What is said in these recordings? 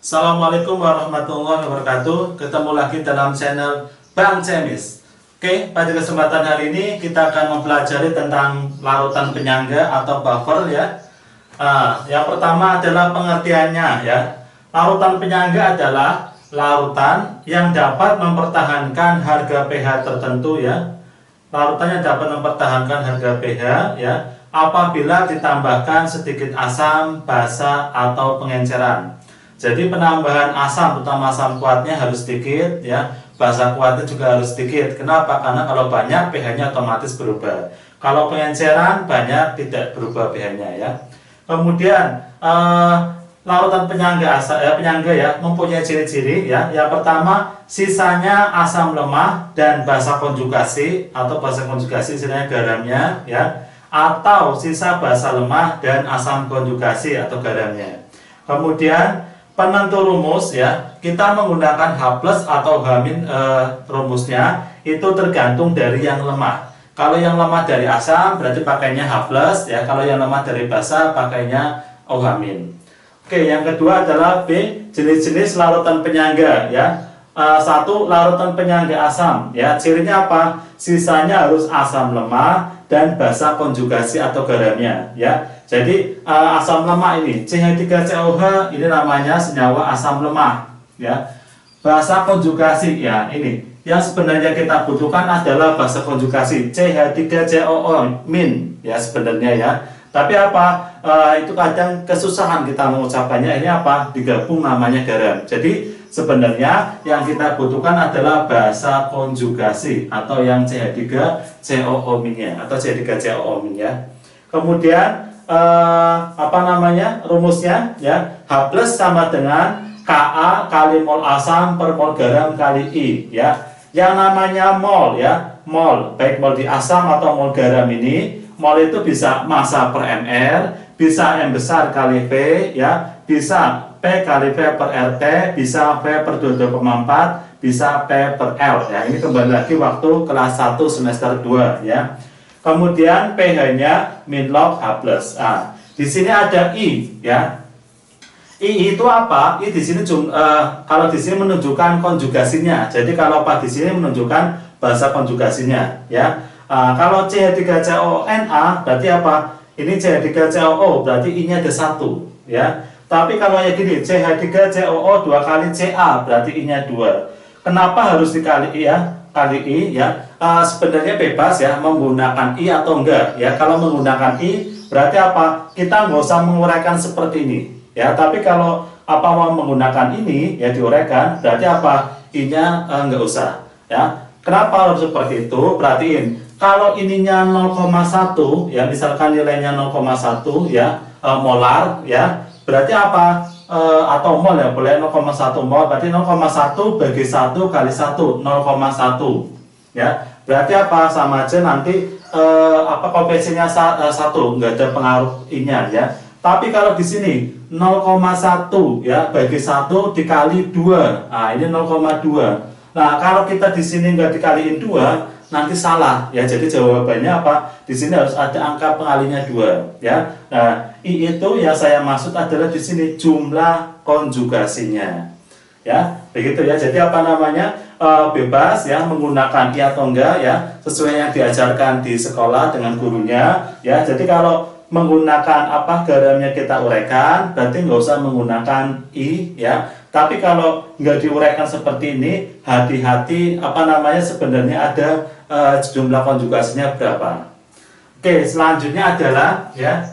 Assalamualaikum warahmatullahi wabarakatuh. Ketemu lagi dalam channel Bang Cemis. Oke, pada kesempatan hari ini kita akan mempelajari tentang larutan penyangga atau buffer ya. Yang pertama adalah pengertiannya ya. Larutan penyangga adalah larutan yang dapat mempertahankan harga pH tertentu ya. Larutan yang dapat mempertahankan harga pH ya apabila ditambahkan sedikit asam, basa atau pengenceran. Jadi penambahan asam, terutama asam kuatnya harus sedikit ya, basa kuatnya juga harus sedikit. Kenapa? Karena kalau banyak pH-nya otomatis berubah. Kalau pengenceran banyak tidak berubah pH-nya ya. Kemudian larutan penyangga ya mempunyai ciri-ciri ya. Yang pertama, sisanya asam lemah dan basa konjugasi atau basa konjugasi istilahnya garamnya ya, atau sisa basa lemah dan asam konjugasi atau garamnya. Kemudian penentu rumus ya, kita menggunakan H+ atau H- rumusnya itu tergantung dari yang lemah. Kalau yang lemah dari asam berarti pakainya H+ ya, kalau yang lemah dari basa pakainya OH-. Oke, yang kedua adalah B, jenis-jenis larutan penyangga ya. Satu, larutan penyangga asam ya, cirinya apa? Sisanya harus asam lemah dan basa konjugasi atau garamnya ya. Jadi asam lemah ini CH3COH ini namanya senyawa asam lemah ya. Basa konjugasi ya, ini yang sebenarnya kita butuhkan adalah basa konjugasi CH3COO- ya sebenarnya ya. Tapi apa? Itu kadang kesusahan kita mengucapkannya, ini apa? Digabung namanya garam. Jadi sebenarnya yang kita butuhkan adalah basa konjugasi atau yang CH3COO- atau CH3COO- ya. Kemudian rumusnya ya, H+ sama dengan Ka kali mol asam per mol garam kali I ya. Yang namanya mol ya, mol baik mol di asam atau mol garam ini, mol itu bisa massa per ml, bisa M besar kali V ya, bisa P kali V per RT, bisa V per 22,4, bisa P per L ya. Ini kembali lagi waktu kelas 1 semester 2 ya. Kemudian pH-nya min log H+. Di sini ada I ya. I itu apa? I di sini kalau di sini menunjukkan konjugasinya. Jadi kalau Pak di sini menunjukkan bahasa konjugasinya ya. Kalau CH3CONA berarti apa? Ini CH3COO berarti I-nya ada 1 ya. Tapi kalau yang gini CH3COO 2 kali Ca berarti I-nya 2. Kenapa harus dikali I ya? Kali I ya. Sebenarnya bebas ya menggunakan I atau enggak ya. Kalau menggunakan I berarti apa? Kita nggak usah menguraikan seperti ini ya. Tapi kalau mau menggunakan ini ya diuraikan, berarti apa? I-nya nggak usah ya. Kenapa harus seperti itu? Perhatiin, kalau ininya 0,1 ya, misalkan nilainya 0,1 ya, molar ya, berarti apa? Atau mol ya, boleh 0,1 mol, berarti 0,1 bagi 1 kali 1, 0,1 ya. Berarti apa? Sama aja nanti koefisiennya 1, nggak ada pengaruh I-nya ya. Tapi kalau di sini 0,1 ya bagi 1 dikali 2. Nah, ini 0,2. Nah, kalau kita di sini nggak dikaliin 2, nanti salah ya. Jadi jawabannya apa? Di sini harus ada angka pengalinya 2 ya. Nah, I itu yang saya maksud adalah di sini jumlah konjugasinya. Ya, begitu ya. Jadi bebas ya menggunakan I atau enggak ya, sesuai yang diajarkan di sekolah dengan gurunya ya. Jadi kalau menggunakan garamnya kita uraikan, berarti nggak usah menggunakan I ya. Tapi kalau nggak diuraikan seperti ini, hati-hati sebenarnya ada jumlah konjugasinya berapa. Oke, selanjutnya adalah ya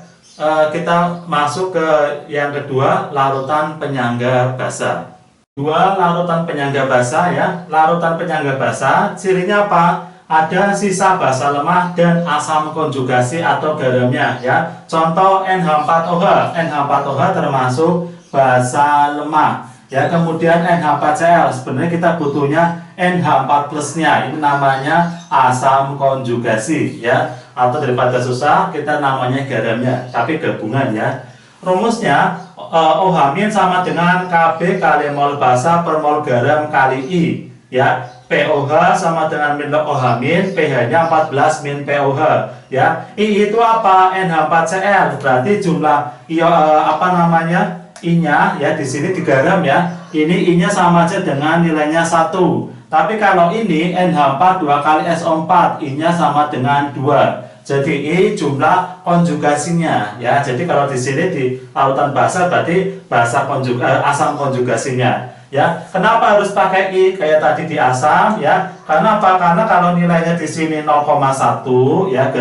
kita masuk ke yang kedua, larutan penyangga basa. Dua, larutan penyangga basa ya. Larutan penyangga basa cirinya apa? Ada sisa basa lemah dan asam konjugasi atau garamnya ya. Contoh NH4OH. NH4OH termasuk basa lemah ya. Kemudian NH4Cl, sebenarnya kita butuhnya NH4 plusnya, ini namanya asam konjugasi ya. Atau daripada susah kita namanya garamnya, tapi gabungan ya. Rumusnya OH- sama dengan Kb kali mol basa per mol garam kali I ya. POH sama dengan min log OH-, pH-nya 14 min POH ya. I itu apa? NH4Cl, berarti jumlah I-nya ya di sini di garam ya. Ini I-nya sama aja dengan nilainya 1. Tapi kalau ini NH4 2 kali SO4, I-nya sama dengan 2. Jadi I jumlah konjugasinya ya. Jadi kalau di sini di lautan basa berarti asam konjugasinya ya. Kenapa harus pakai I kayak tadi di asam ya? Karena apa? Karena kalau nilainya di sini 0,1 ya,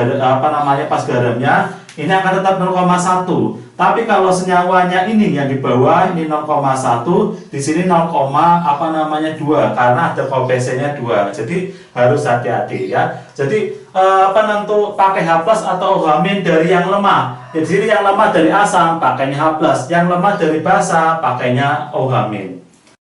pas garamnya ini akan tetap 0,1. Tapi kalau senyawanya ini yang di bawah ini 0,1, di sini 0,2 karena ada koefisiennya 2. Jadi harus hati-hati ya. Jadi penentu pakai H+ atau OH- dari yang lemah. Di sini yang lemah dari asam pakainya H+, yang lemah dari basa pakainya OH-.